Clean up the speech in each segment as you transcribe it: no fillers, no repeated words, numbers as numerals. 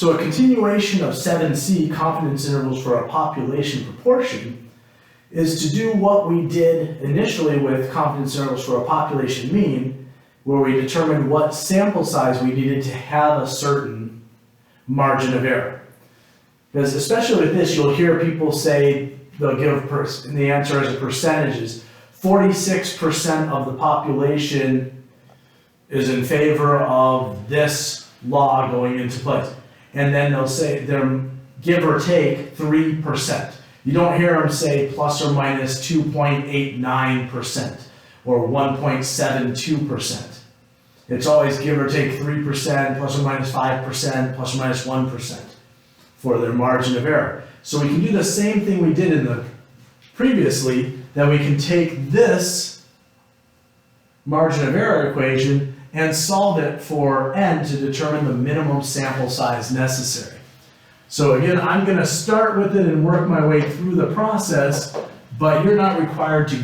So a continuation of 7C, confidence intervals for a population proportion, is to do what we did initially with confidence intervals for a population mean, where we determined what sample size we needed to have a certain margin of error. Because especially with this, you'll hear people say, they'll give the answer as a percentage is 46% of the population is in favor of this law going into place. And then they'll say they're give or take 3%. You don't hear them say plus or minus 2.89% or 1.72%. It's always give or take 3%, plus or minus 5%, plus or minus 1% for their margin of error. So we can do the same thing we did in the previously, that we can take this margin of error equation and solve it for n to determine the minimum sample size necessary. So again, I'm going to start with it and work my way through the process, but you're not required to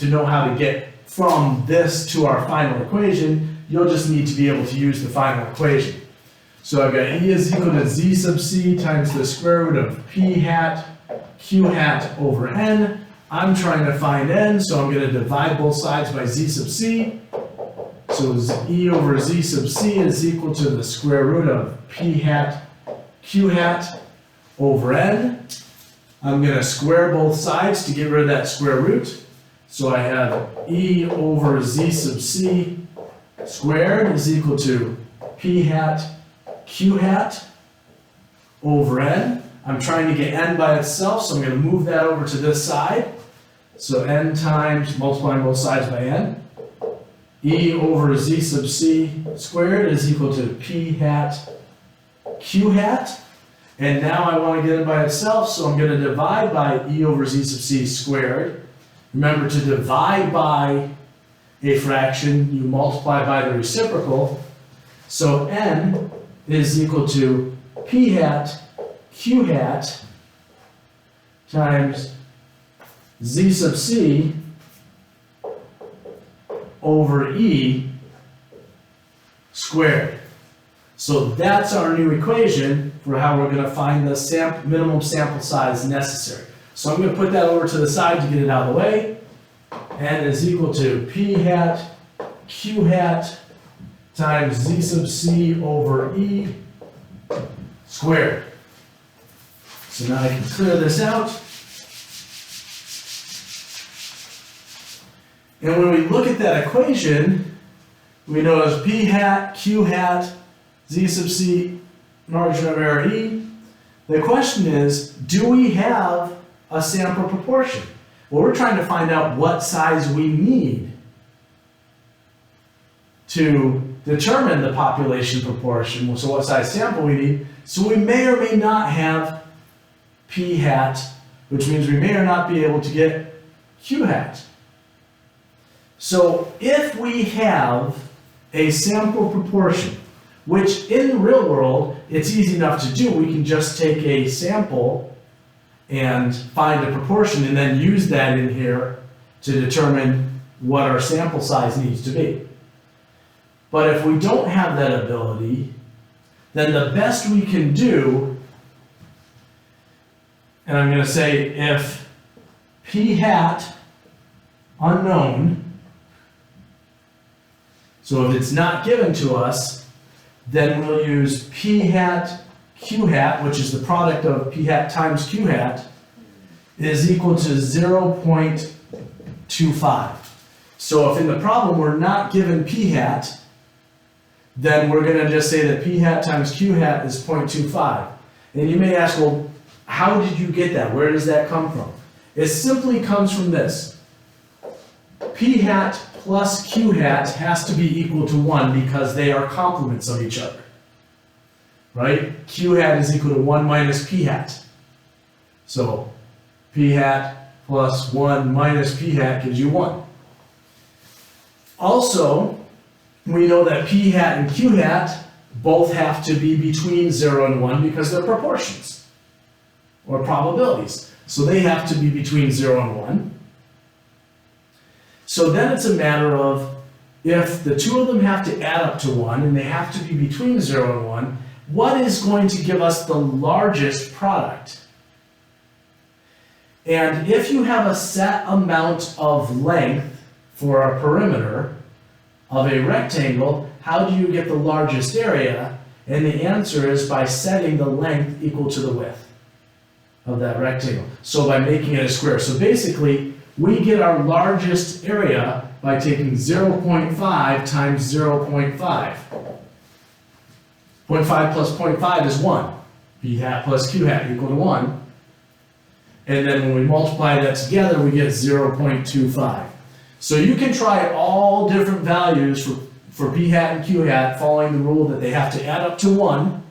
know how to get from this to our final equation. You'll just need to be able to use the final equation. So I've got E is equal to Z sub C times the square root of P hat Q hat over N. I'm trying to find N, so I'm going to divide both sides by Z sub C. So E over Z sub C is equal to the square root of P hat Q hat over N. I'm going to square both sides to get rid of that square root. So I have E over Z sub C squared is equal to P hat Q hat over N. I'm trying to get N by itself, so I'm going to move that over to this side. So N times multiplying both sides by N. E over Z sub C squared is equal to P hat Q hat. And now I want to get it by itself, so I'm going to divide by E over Z sub C squared. Remember, to divide by a fraction, you multiply by the reciprocal. So N is equal to P hat Q hat times Z sub C over E squared. So that's our new equation for how we're going to find the minimum sample size necessary. So I'm going to put that over to the side to get it out of the way. N is equal to P hat Q hat times Z sub C over E squared. So now I can clear this out. And when we look at that equation, we know as P hat Q hat Z sub C margin of error E. The question is, do we have a sample proportion? Well, we're trying to find out what size we need to determine the population proportion. So what size sample we need. So we may or may not have P hat, which means we may or not be able to get Q hat. So if we have a sample proportion, which in the real world, it's easy enough to do, we can just take a sample and find a proportion and then use that in here to determine what our sample size needs to be. But if we don't have that ability, then the best we can do, and I'm going to say if P hat unknown, so if it's not given to us, then we'll use P hat Q hat, which is the product of P hat times Q hat, is equal to 0.25. So if in the problem we're not given P hat, then we're going to just say that P hat times Q hat is 0.25. And you may ask, well, how did you get that? Where does that come from? It simply comes from this. P hat plus Q hat has to be equal to 1 because they are complements of each other. Right? Q hat is equal to 1 minus P hat. So P hat plus 1 minus P hat gives you 1. Also, we know that P hat and Q hat both have to be between 0 and 1 because they're proportions or probabilities. So they have to be between 0 and 1. So then it's a matter of if the two of them have to add up to 1 and they have to be between 0 and 1, what is going to give us the largest product? And if you have a set amount of length for a perimeter of a rectangle, how do you get the largest area? And the answer is by setting the length equal to the width of that rectangle. So by making it a square. So basically, we get our largest area by taking 0.5 times 0.5. 0.5 plus 0.5 is 1. P hat plus Q hat equal to 1. And then when we multiply that together, we get 0.25. So you can try all different values for P hat and Q hat, following the rule that they have to add up to 1,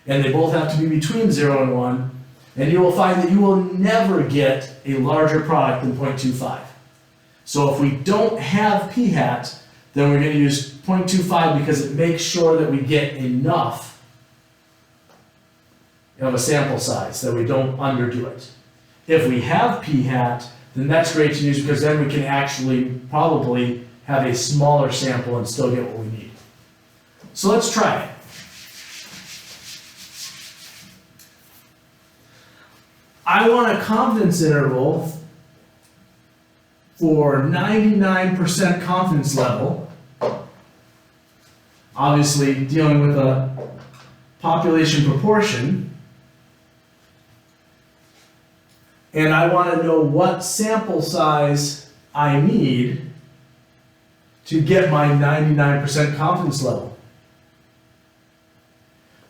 and they both have to be between 0 and 1, and you will find that you will never get a larger product than 0.25. So if we don't have P hat, then we're going to use 0.25 because it makes sure that we get enough of a sample size, that we don't underdo it. If we have P hat, then that's great to use because then we can actually probably have a smaller sample and still get what we need. So let's try it. I want a confidence interval for 99% confidence level. Obviously, dealing with a population proportion. And I want to know what sample size I need to get my 99% confidence level.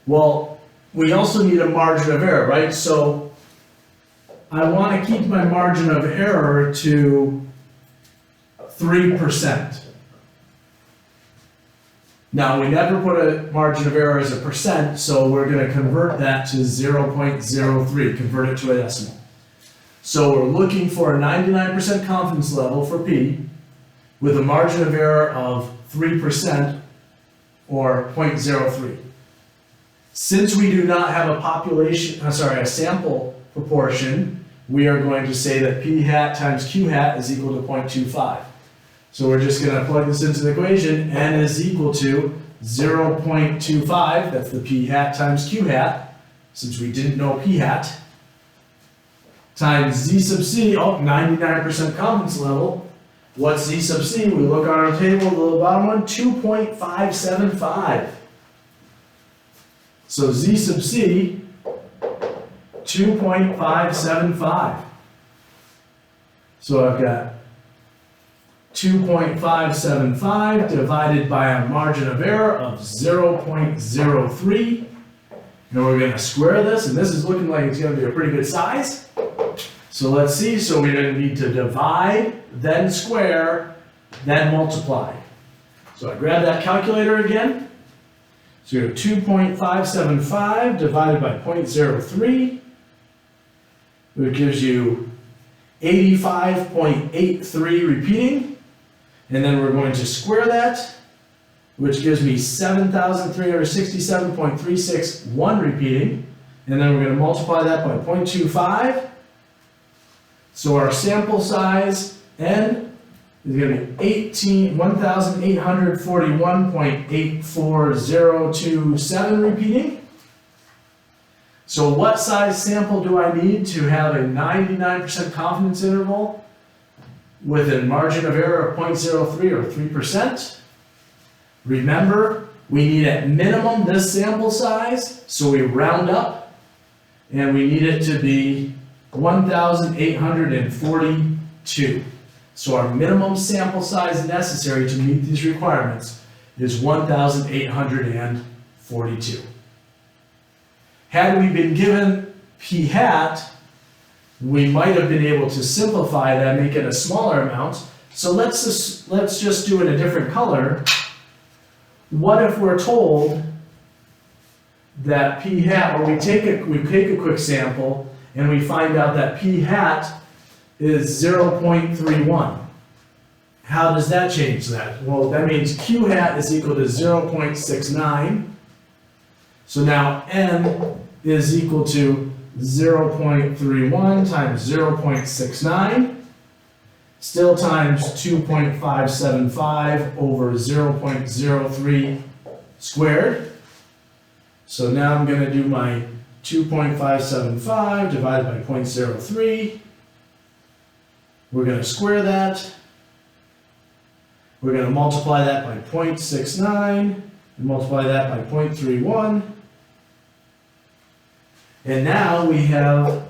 Well, we also need a margin of error, right? So I want to keep my margin of error to 3%. Now, we never put a margin of error as a percent, so we're going to convert that to 0.03, convert it to a decimal. So we're looking for a 99% confidence level for P with a margin of error of 3% or 0.03. Since we do not have a sample proportion, we are going to say that P hat times Q hat is equal to 0.25. So we're just going to plug this into the equation. N is equal to 0.25, that's the P hat times Q hat, since we didn't know P hat, times Z sub C, 99% confidence level. What's Z sub C? We look on our table, the bottom one, 2.575. So Z sub C, 2.575. So I've got 2.575 divided by a margin of error of 0.03. And we're going to square this, and this is looking like it's going to be a pretty good size. So let's see, so we're going to need to divide, then square, then multiply. So I grab that calculator again. So you have 2.575 divided by 0.03, which gives you 85.83 repeating. And then we're going to square that, which gives me 7,367.361 repeating. And then we're going to multiply that by 0.25. So our sample size, N, is going to be 1,841.84027 repeating. So what size sample do I need to have a 99% confidence interval with a margin of error of 0.03 or 3%? Remember, we need at minimum this sample size, so we round up, and we need it to be 1,842. So our minimum sample size necessary to meet these requirements is 1,842. Had we been given P hat, we might have been able to simplify that, make it a smaller amount. So let's just do it a different color. What if we're told that P hat, or we take a quick sample and we find out that P hat is 0.31. How does that change that? Well, that means Q hat is equal to 0.69. So now N is equal to 0.31 times 0.69, still times 2.575 over 0.03 squared. So now I'm gonna do my 2.575 divided by 0.03. We're gonna square that. We're gonna multiply that by 0.69 and multiply that by 0.31. And now we have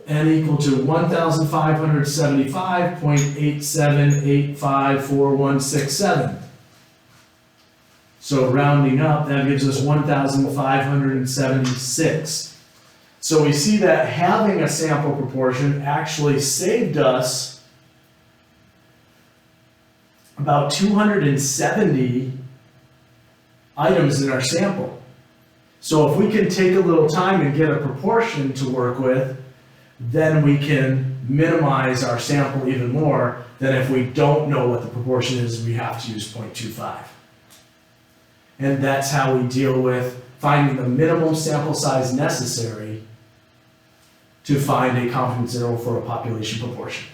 n equal to 1,575.87854167. So rounding up, that gives us 1,576. So we see that having a sample proportion actually saved us about 270 items in our sample. So if we can take a little time and get a proportion to work with, then we can minimize our sample even more than if we don't know what the proportion is and we have to use 0.25. And that's how we deal with finding the minimum sample size necessary to find a confidence interval for a population proportion.